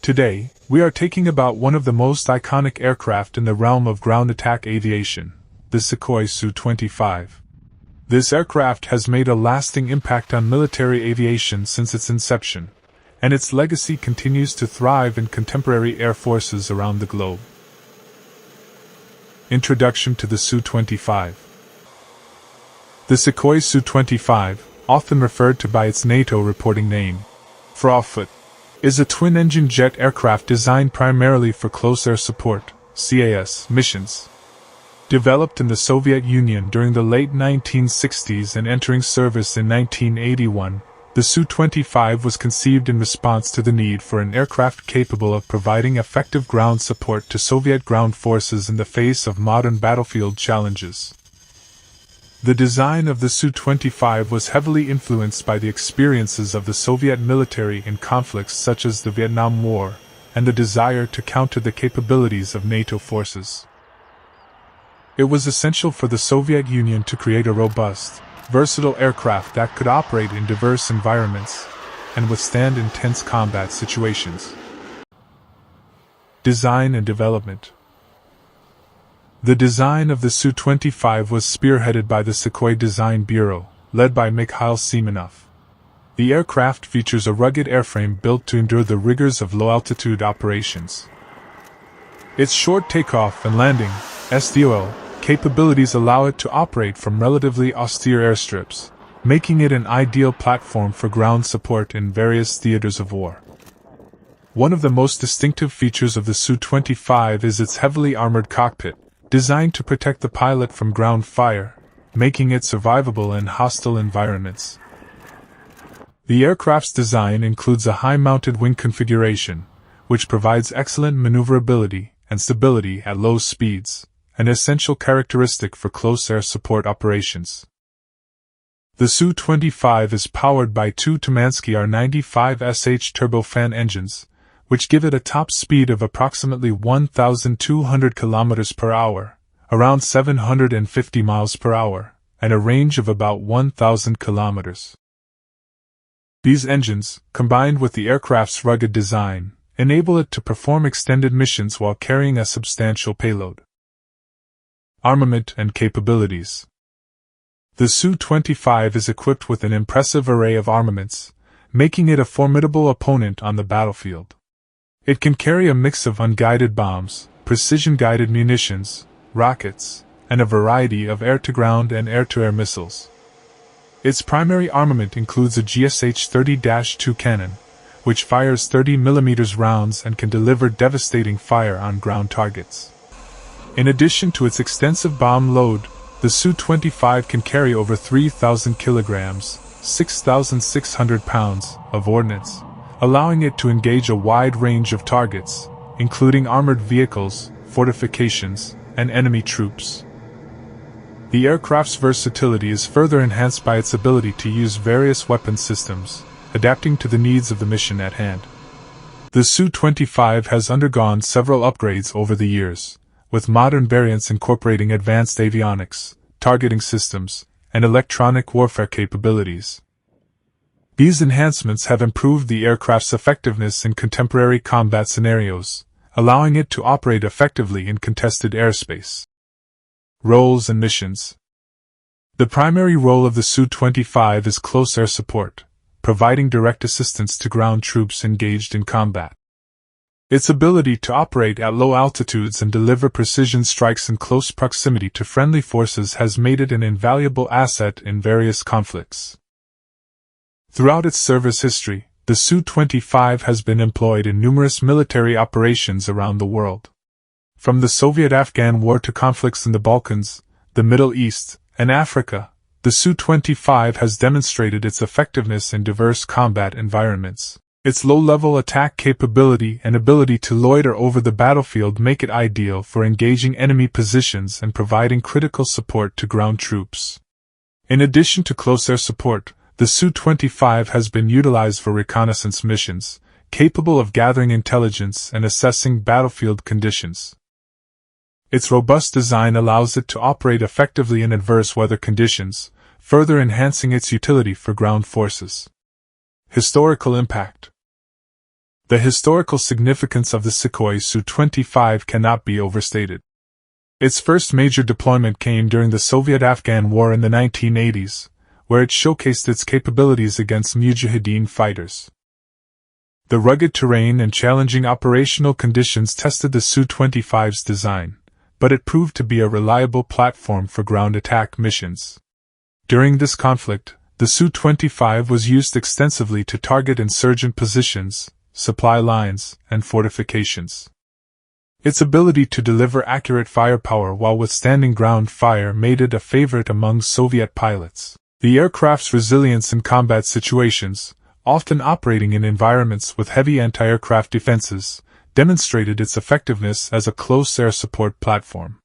Today, we are talking about one of the most iconic aircraft in the realm of ground attack aviation, the Sukhoi Su-25. This aircraft has made a lasting impact on military aviation since its inception, and its legacy continues to thrive in contemporary air forces around the globe. Introduction to the Su-25. The Sukhoi Su-25, often referred to by its NATO reporting name, Frogfoot, is a twin-engine jet aircraft designed primarily for close air support (CAS) missions. Developed in the Soviet Union during the late 1960s and entering service in 1981, the Su-25 was conceived in response to the need for an aircraft capable of providing effective ground support to Soviet ground forces in the face of modern battlefield challenges. The design of the Su-25 was heavily influenced by the experiences of the Soviet military in conflicts such as the Vietnam War, and the desire to counter the capabilities of NATO forces. It was essential for the Soviet Union to create a robust, versatile aircraft that could operate in diverse environments and withstand intense combat situations. Design and development. The design of the Su-25 was spearheaded by the Sukhoi Design Bureau, led by Mikhail Semenov. The aircraft features a rugged airframe built to endure the rigors of low-altitude operations. Its short takeoff and landing (SDOL) capabilities allow it to operate from relatively austere airstrips, making it an ideal platform for ground support in various theaters of war. One of the most distinctive features of the Su-25 is its heavily armored cockpit, designed to protect the pilot from ground fire, making it survivable in hostile environments. The aircraft's design includes a high-mounted wing configuration, which provides excellent maneuverability and stability at low speeds, an essential characteristic for close air support operations. The Su-25 is powered by two Tumansky R95SH turbofan engines, which give it a top speed of approximately 1,200 km per hour, around 750 miles per hour, and a range of about 1,000 km. These engines, combined with the aircraft's rugged design, enable it to perform extended missions while carrying a substantial payload. Armament and capabilities. The Su-25 is equipped with an impressive array of armaments, making it a formidable opponent on the battlefield. It can carry a mix of unguided bombs, precision-guided munitions, rockets, and a variety of air-to-ground and air-to-air missiles. Its primary armament includes a GSH-30-2 cannon, which fires 30mm rounds and can deliver devastating fire on ground targets. In addition to its extensive bomb load, the Su-25 can carry over 3,000 kilograms, 6,600 pounds, of ordnance, allowing it to engage a wide range of targets, including armored vehicles, fortifications, and enemy troops. The aircraft's versatility is further enhanced by its ability to use various weapon systems, adapting to the needs of the mission at hand. The Su-25 has undergone several upgrades over the years, with modern variants incorporating advanced avionics, targeting systems, and electronic warfare capabilities. These enhancements have improved the aircraft's effectiveness in contemporary combat scenarios, allowing it to operate effectively in contested airspace. Roles and missions. The primary role of the Su-25 is close air support, providing direct assistance to ground troops engaged in combat. Its ability to operate at low altitudes and deliver precision strikes in close proximity to friendly forces has made it an invaluable asset in various conflicts. Throughout its service history, the Su-25 has been employed in numerous military operations around the world. From the Soviet-Afghan War to conflicts in the Balkans, the Middle East, and Africa, the Su-25 has demonstrated its effectiveness in diverse combat environments. Its low-level attack capability and ability to loiter over the battlefield make it ideal for engaging enemy positions and providing critical support to ground troops. In addition to close air support, the Su-25 has been utilized for reconnaissance missions, capable of gathering intelligence and assessing battlefield conditions. Its robust design allows it to operate effectively in adverse weather conditions, further enhancing its utility for ground forces. Historical impact. The historical significance of the Sukhoi Su-25 cannot be overstated. Its first major deployment came during the Soviet-Afghan War in the 1980s, where it showcased its capabilities against Mujahideen fighters. The rugged terrain and challenging operational conditions tested the Su-25's design, but it proved to be a reliable platform for ground attack missions. During this conflict, the Su-25 was used extensively to target insurgent positions, supply lines, and fortifications. Its ability to deliver accurate firepower while withstanding ground fire made it a favorite among Soviet pilots. The aircraft's resilience in combat situations, often operating in environments with heavy anti-aircraft defenses, demonstrated its effectiveness as a close air support platform.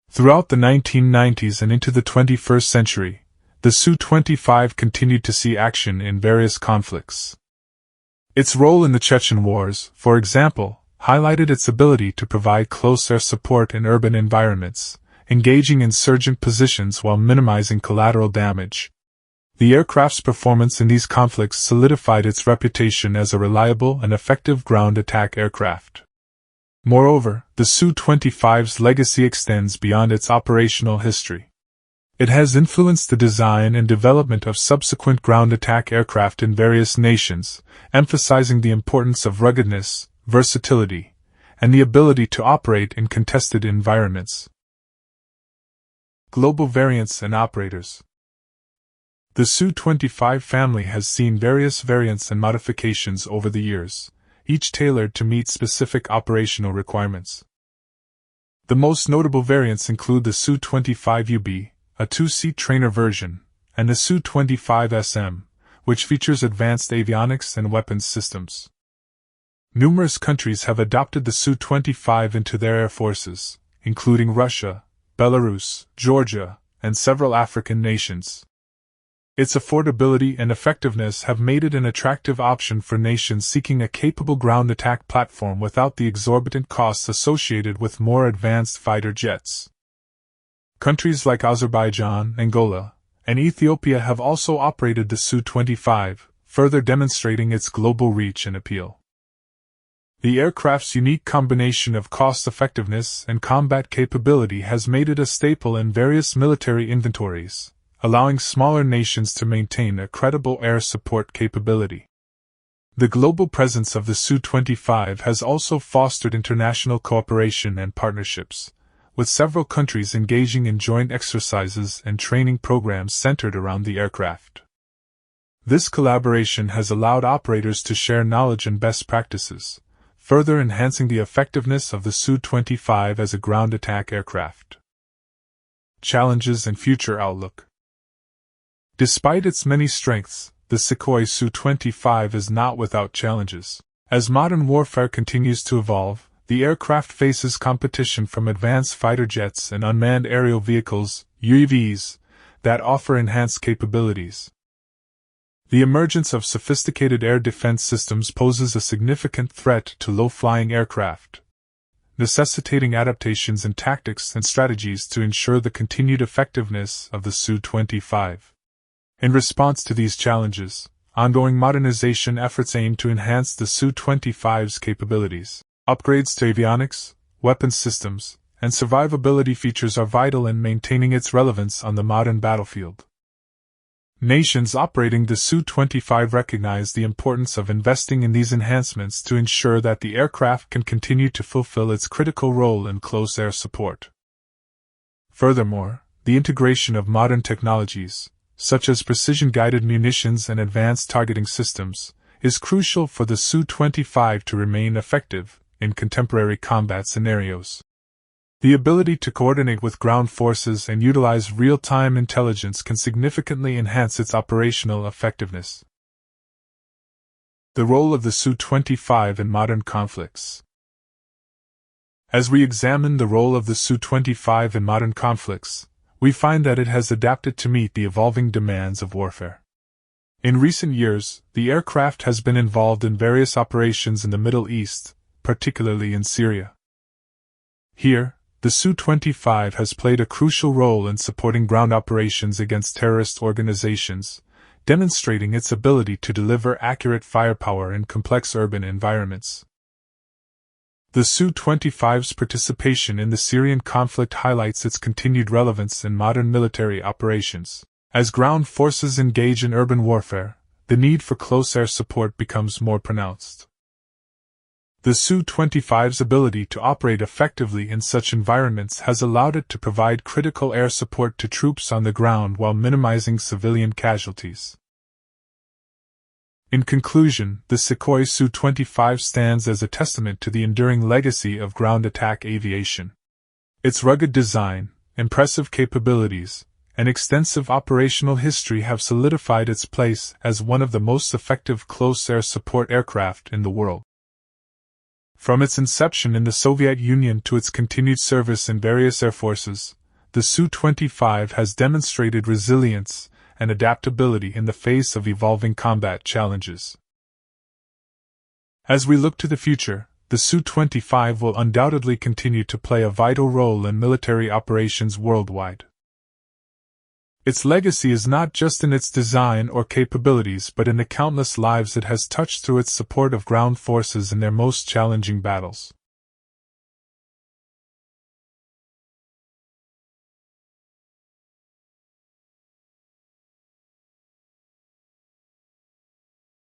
Throughout the 1990s and into the 21st century, the Su-25 continued to see action in various conflicts. Its role in the Chechen Wars, for example, highlighted its ability to provide close air support in urban environments, engaging insurgent positions while minimizing collateral damage. The aircraft's performance in these conflicts solidified its reputation as a reliable and effective ground attack aircraft. Moreover, the Su-25's legacy extends beyond its operational history. It has influenced the design and development of subsequent ground attack aircraft in various nations, emphasizing the importance of ruggedness, versatility, and the ability to operate in contested environments. Global variants and operators. The Su-25 family has seen various variants and modifications over the years, each tailored to meet specific operational requirements. The most notable variants include the Su-25UB, a two-seat trainer version, and the Su-25SM, which features advanced avionics and weapons systems. Numerous countries have adopted the Su-25 into their air forces, including Russia, Belarus, Georgia, and several African nations. Its affordability and effectiveness have made it an attractive option for nations seeking a capable ground attack platform without the exorbitant costs associated with more advanced fighter jets. Countries like Azerbaijan, Angola, and Ethiopia have also operated the Su-25, further demonstrating its global reach and appeal. The aircraft's unique combination of cost-effectiveness and combat capability has made it a staple in various military inventories, allowing smaller nations to maintain a credible air support capability. The global presence of the Su-25 has also fostered international cooperation and partnerships, with several countries engaging in joint exercises and training programs centered around the aircraft. This collaboration has allowed operators to share knowledge and best practices, further enhancing the effectiveness of the Su-25 as a ground attack aircraft. Challenges and future outlook. Despite its many strengths, the Sukhoi Su-25 is not without challenges. As modern warfare continues to evolve, the aircraft faces competition from advanced fighter jets and unmanned aerial vehicles, UAVs, that offer enhanced capabilities. The emergence of sophisticated air defense systems poses a significant threat to low-flying aircraft, necessitating adaptations in tactics and strategies to ensure the continued effectiveness of the Su-25. In response to these challenges, ongoing modernization efforts aim to enhance the Su-25's capabilities. Upgrades to avionics, weapons systems, and survivability features are vital in maintaining its relevance on the modern battlefield. Nations operating the Su-25 recognize the importance of investing in these enhancements to ensure that the aircraft can continue to fulfill its critical role in close air support. Furthermore, the integration of modern technologies, such as precision-guided munitions and advanced targeting systems, is crucial for the Su-25 to remain effective in contemporary combat scenarios. The ability to coordinate with ground forces and utilize real-time intelligence can significantly enhance its operational effectiveness. The role of the Su-25 in modern conflicts. As we examine the role of the Su-25 in modern conflicts, we find that it has adapted to meet the evolving demands of warfare. In recent years, the aircraft has been involved in various operations in the Middle East, particularly in Syria. Here, the Su-25 has played a crucial role in supporting ground operations against terrorist organizations, demonstrating its ability to deliver accurate firepower in complex urban environments. The Su-25's participation in the Syrian conflict highlights its continued relevance in modern military operations. As ground forces engage in urban warfare, the need for close air support becomes more pronounced. The Su-25's ability to operate effectively in such environments has allowed it to provide critical air support to troops on the ground while minimizing civilian casualties. In conclusion, the Sukhoi Su-25 stands as a testament to the enduring legacy of ground attack aviation. Its rugged design, impressive capabilities, and extensive operational history have solidified its place as one of the most effective close air support aircraft in the world. From its inception in the Soviet Union to its continued service in various air forces, the Su-25 has demonstrated resilience and adaptability in the face of evolving combat challenges. As we look to the future, the Su-25 will undoubtedly continue to play a vital role in military operations worldwide. Its legacy is not just in its design or capabilities but in the countless lives it has touched through its support of ground forces in their most challenging battles.